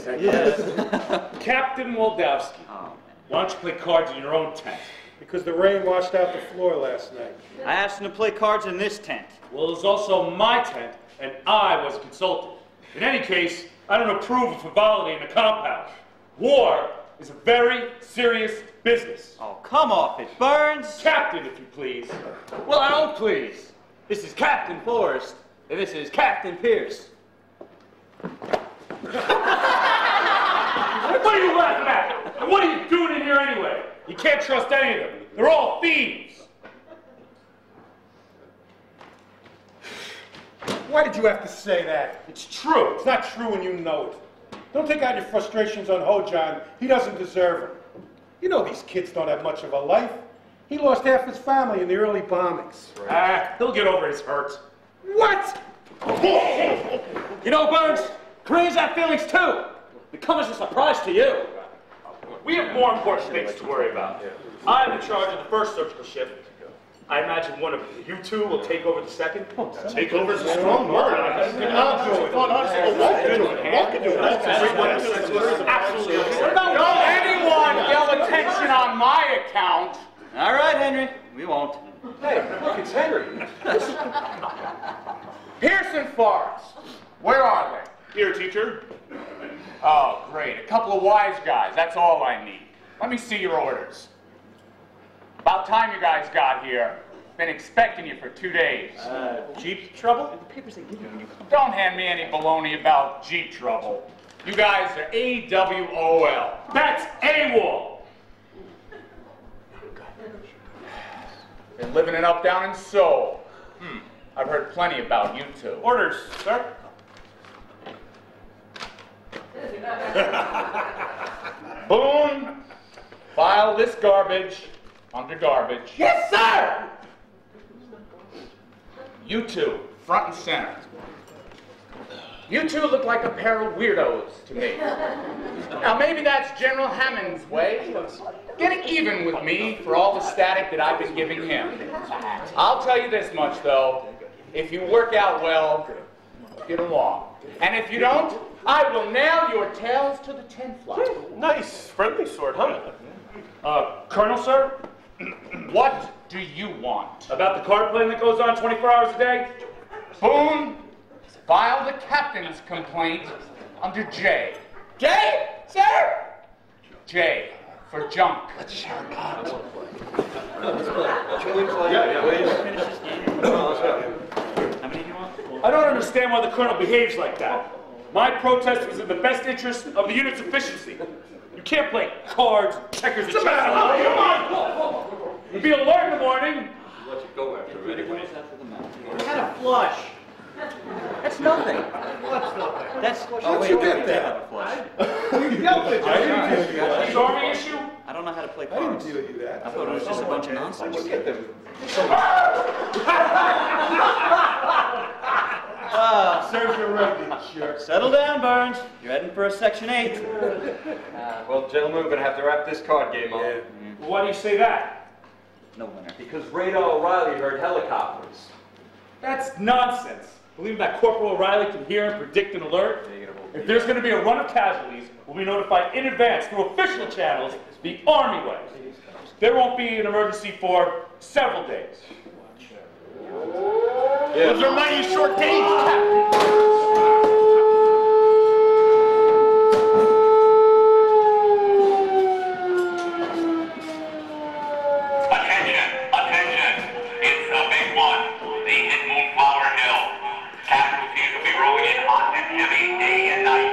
thank Yes. you. Captain Waldowski, why don't you play cards in your own tent? Because the rain washed out the floor last night. I asked him to play cards in this tent. Well, it's also my tent, and I was consulted. In any case, I don't approve of frivolity in the compound. War is a very serious business. Oh, come off it, Burns. Captain, if you please. Well, I don't please. This is Captain Forrest, and this is Captain Pierce. What are you laughing at? And what are you doing in here anyway? You can't trust any of them. They're all thieves. Why did you have to say that? It's true. It's not true when you know it. Don't take out your frustrations on Ho-John. He doesn't deserve them. You know these kids don't have much of a life. He lost half his family in the early bombings. He'll get over his hurts. What? You know, Burns, Koreans have feelings too. They come as a surprise to you. We have more important things to worry about. I'm in charge of the first surgical shift. I imagine one of you two will take over the second. Take over is a strong word. I'll do it. Walk can do it. Absolutely. Don't anyone yell attention on my account. All right, Henry, we won't. Hey, look, it's Henry. Pearson Forrest, where are they? Here, teacher. Oh, great. A couple of wise guys. That's all I need. Let me see your orders. About time you guys got here. Been expecting you for 2 days. Jeep trouble? Don't hand me any baloney about Jeep trouble. You guys are AWOL. That's AWOL. Been living it up down in Seoul. I've heard plenty about you two. Orders, sir. Boone, file this garbage under garbage. Yes, sir! You two, front and center. You two look like a pair of weirdos to me. Now maybe that's General Hammond's way of getting even with me for all the static that I've been giving him. I'll tell you this much though, if you work out well, get along. And if you don't, I will nail your tails to the tent fly. Nice, friendly sword, huh? Colonel, sir? What do you want? About the card playing that goes on 24 hours a day? Boone, file the captain's complaint under J. Jay, sir! J for junk. Let's share a card. Yeah. How many do you want? I don't understand why the colonel behaves like that. My protest was in the best interest of the unit's efficiency. You can't play cards, checkers, and chess. You'll be alert in the morning. Let you go after anyway. I had a flush. That's nothing. What's nothing? That's How'd you get that? You dealt with it. This army issue? I don't know how to play I didn't cards. deal with you that. I thought it was just a bunch of nonsense. How'd you get them? Serves you right, sure. Settle down, Burns. You're heading for a Section 8. Well, gentlemen, we're going to have to wrap this card game up. Well, why do you say that? No winner. Because Radar O'Reilly heard helicopters. That's nonsense. Believing that Corporal O'Reilly can hear and predict an alert? If there's going to be a run of casualties, we'll be notified in advance through official channels, the Army way. There won't be an emergency for several days. Those are mighty short days, Captain. Attention. It's a big one. The hit Moonflower Hill. Casualties will be rolling in hot and heavy day and night.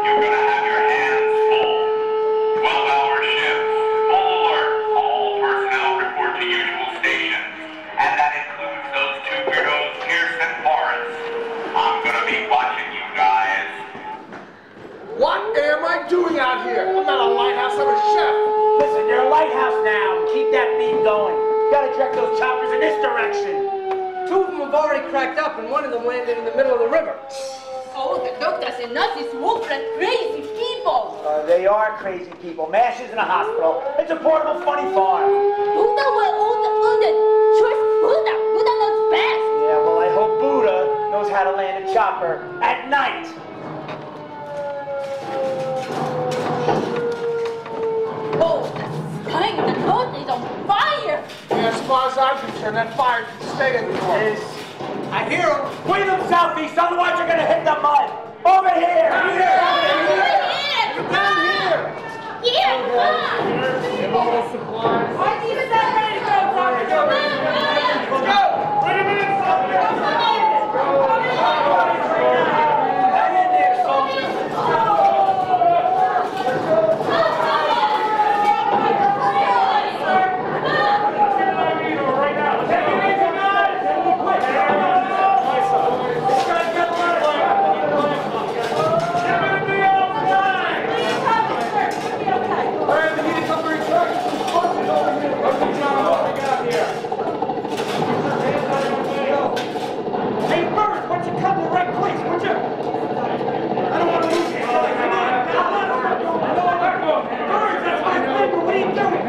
You're going to have your hands full. 12-hour shifts. Full alert. All personnel report to usual stations. And that includes those two weirdos, Pierce and Forrest. I'm going to be watching you guys. What am I doing out here? I'm not a lighthouse, I'm a chef. Listen, you're a lighthouse now. Keep that beam going. Gotta direct those choppers in this direction. 2 of them have already cracked up, and 1 of them landed in the middle of the river. Oh, the doctors and nurses work like crazy people. They are crazy people. MASH isn't a hospital. It's a portable funny farm. Buddha will all the wounded. Trust Buddha. Buddha knows best. Yeah, well, I hope Buddha knows how to land a chopper at night. I'm concerned, that fire can stay indoors. I hear them. Point them southeast, otherwise you're gonna hit the mud. Over here! Down here! Here! I need a set ready to go, Doctor. Let's go! Wait a minute, soldier! Hang in there, soldier. Hey, Bird, why don't you come to the right place, would you? I don't want to lose you. Come on, Bird, that's my number. What are you doing?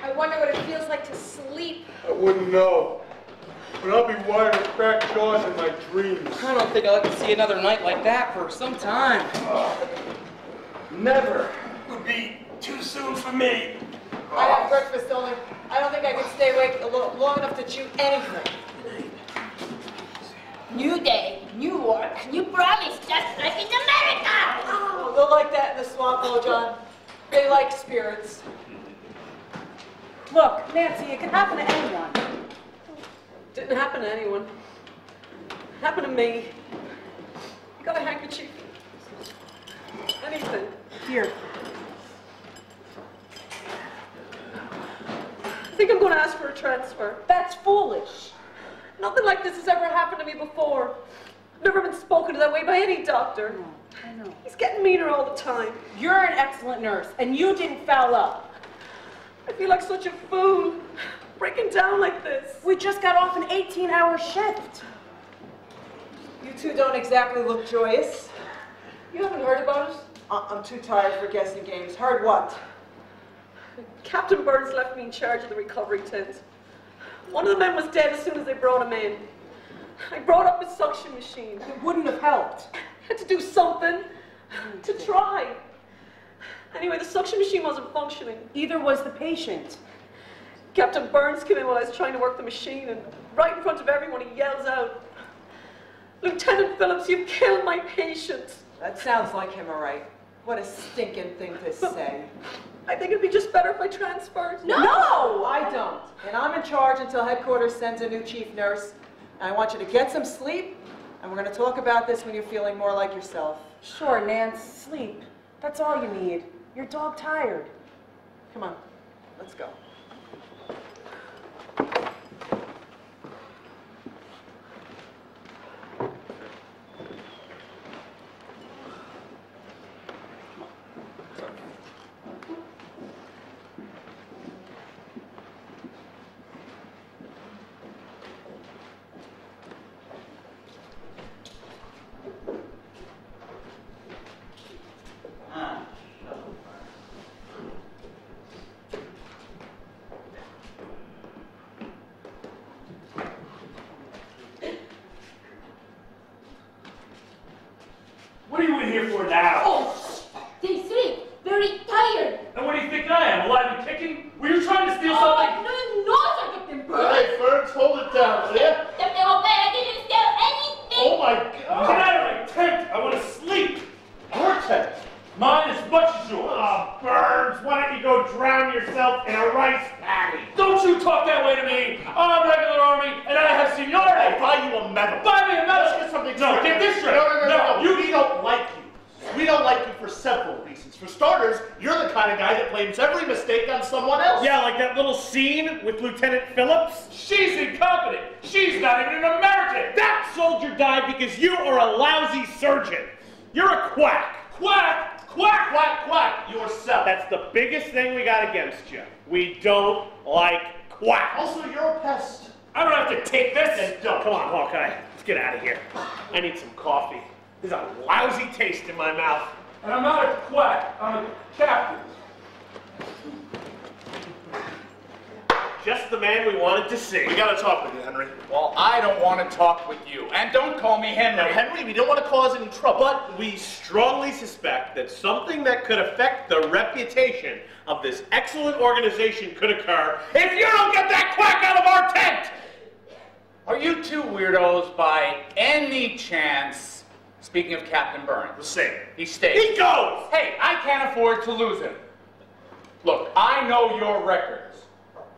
I wonder what it feels like to sleep. I wouldn't know. But I'll be wired with cracked jaws in my dreams. I don't think I'll ever see another night like that for some time. Never would be too soon for me. I have breakfast only. I don't think I can stay awake long enough to chew anything. New day, new work, new promise, just like in America! Oh, they'll like that in the swamp, though, John. They like spirits. Look, Nancy, it can happen to anyone. Didn't happen to anyone. Happened to me. You got a handkerchief? Anything. Here. I think I'm going to ask for a transfer. That's foolish. Nothing like this has ever happened to me before. Never been spoken to that way by any doctor. I know. He's getting meaner all the time. You're an excellent nurse, and you didn't foul up. I feel like such a fool, breaking down like this. We just got off an 18-hour shift. You two don't exactly look joyous. You haven't heard about us? I'm too tired for guessing games. Heard what? Captain Burns left me in charge of the recovery tent. One of the men was dead as soon as they brought him in. I brought up his suction machine. It wouldn't have helped. I had to do something to try. Anyway, the suction machine wasn't functioning. Either was the patient. Captain Burns came in while I was trying to work the machine, and right in front of everyone, he yells out, "Lieutenant Phillips, you've killed my patient." That sounds like him, all right. What a stinking thing to say. I think it'd be just better if I transferred. No, I don't. And I'm in charge until headquarters sends a new chief nurse. And I want you to get some sleep, and we're going to talk about this when you're feeling more like yourself. Sure, Nance, sleep. That's all you need. You're dog tired. Come on, let's go. What are you in here for now? Oh, they sleep. Very tired. And what do you think I am? Alive and kicking? Were you trying to steal something? No, Sir Captain Burns. Hey, Burns, hold it down, will ya? Captain Obey, I didn't steal anything. Oh my Get God! out of my tent! I want to sleep! Your tent? Mine as much as yours. Oh, Burns, why don't you go drown yourself in a rice paddy? Don't you talk that way to me! I'm regular army, and I have seniority! I'll buy you a medal. Buy me a medal! Let's get something No, straight. get this straight! No. You We don't like you. We don't like you for several reasons. For starters, you're the kind of guy that blames every mistake on someone else. Yeah, like that little scene with Lieutenant Phillips. She's incompetent! She's not even an American! That soldier died because you are a lousy surgeon. You're a quack. Quack! Quack, quack, quack yourself. That's the biggest thing we got against you. We don't like quacks. Also, you're a pest. I don't have to take this! Then don't. Come on, Hawkeye. Let's get out of here. I need some coffee. There's a lousy taste in my mouth. And I'm not a quack, I'm a captain. Just the man we wanted to see. We gotta talk with you, Henry. Well, I don't want to talk with you. And don't call me Henry. Now, Henry, we don't want to cause any trouble. But we strongly suspect that something that could affect the reputation of this excellent organization could occur if you don't get that quack out of our tent! Are you two weirdos by any chance, speaking of Captain Burns? The same. He stays. He goes! Hey, I can't afford to lose him. Look, I know your records.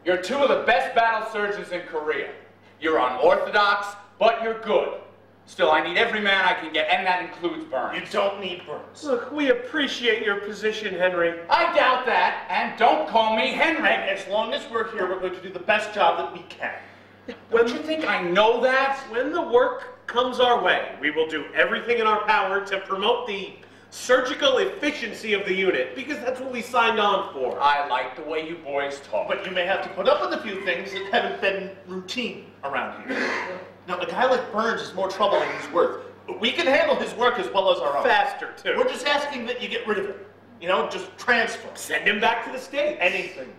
You're two of the best battle surgeons in Korea. You're unorthodox, but you're good. Still, I need every man I can get, and that includes Burns. You don't need Burns. Look, we appreciate your position, Henry. I doubt that, and don't call me Henry. And as long as we're here, we're going to do the best job that we can. Don't you think I know that? When the work comes our way, we will do everything in our power to promote the surgical efficiency of the unit, because that's what we signed on for. I like the way you boys talk. But you may have to put up with a few things that haven't been routine around here. Now, a guy like Burns is more trouble than he's worth. We can handle his work as well as our own. Faster, too. We're just asking that you get rid of him. You know, just transfer. Send him back to the States. Anything. You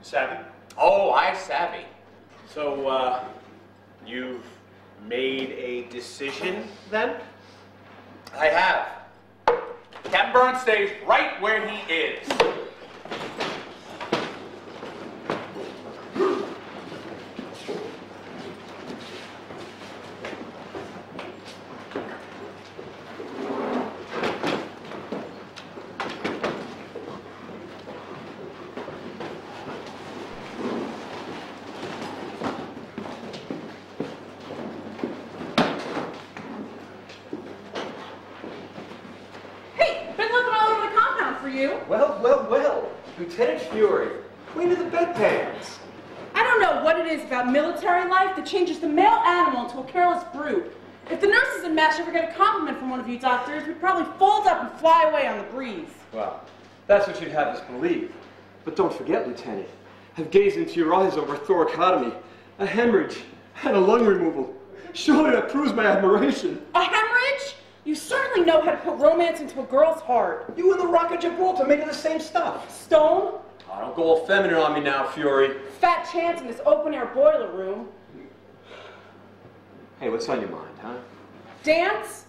savvy? Oh, I savvy. So, you've made a decision, then? I have. Captain Burns stays right where he is. Well, Lieutenant Fury, queen of the bedpans. I don't know what it is about military life that changes the male animal into a careless brute. If the nurses and MASH ever get a compliment from one of you doctors, we'd probably fold up and fly away on the breeze. Well, that's what you'd have us believe. But don't forget, Lieutenant, I've gazed into your eyes over a thoracotomy, a hemorrhage, and a lung removal. Surely that proves my admiration. A hemorrhage? You certainly know how to put romance into a girl's heart. You and the Rock of Gibraltar making the same stuff. Stone? Oh, don't go all feminine on me now, Fury. Fat chance in this open-air boiler room. Hey, what's on your mind, huh? Dance?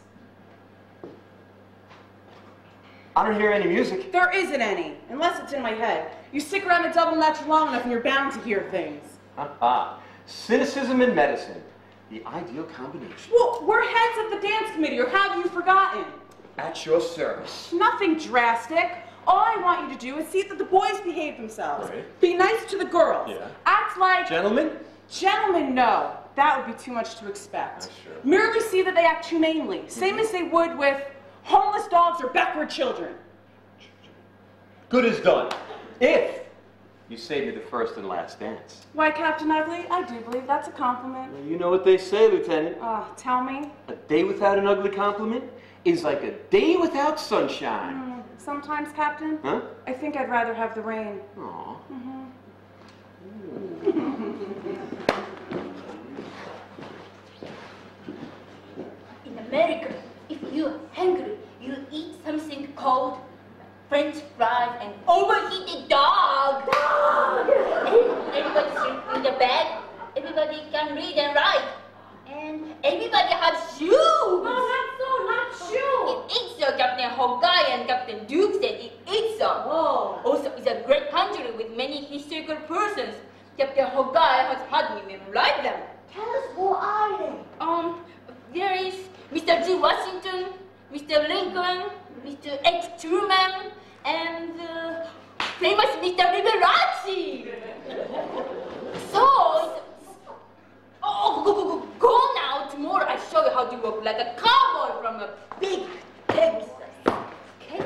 I don't hear any music. There isn't any, unless it's in my head. You stick around a double natural long enough and you're bound to hear things. Cynicism and medicine. The ideal combination. Well, we're heads of the dance committee, or have you forgotten? At your service. Nothing drastic. All I want you to do is see that the boys behave themselves. Right. Be nice to the girls. Yeah. Act like... Gentlemen? Gentlemen, no. That would be too much to expect. Sure. Merely see that they act humanely, same as they would with homeless dogs or backward children. Good is done. If you save me the first and last dance. Why, Captain Ugly, I do believe that's a compliment. Well, you know what they say, Lieutenant. Tell me. A day without an ugly compliment is like a day without sunshine. Sometimes, Captain, Huh? I think I'd rather have the rain. Aw. In America, if you're hungry, you eat something called French fries and overheated dog. Everybody sits in the bed. Everybody can read and write. And everybody has shoes. No, not so, not shoes. It is so. Captain Hawkeye and Captain Duke said it is so. Whoa. Also, it's a great country with many historical persons. Captain Hawkeye has had me memorize them. Tell us, who are they? There is Mr. G. Washington, Mr. Lincoln, Mr. X. Truman, and famous Mr. Liberace. So, go now. Tomorrow I show you how to walk like a cowboy from a big Texas. Okay?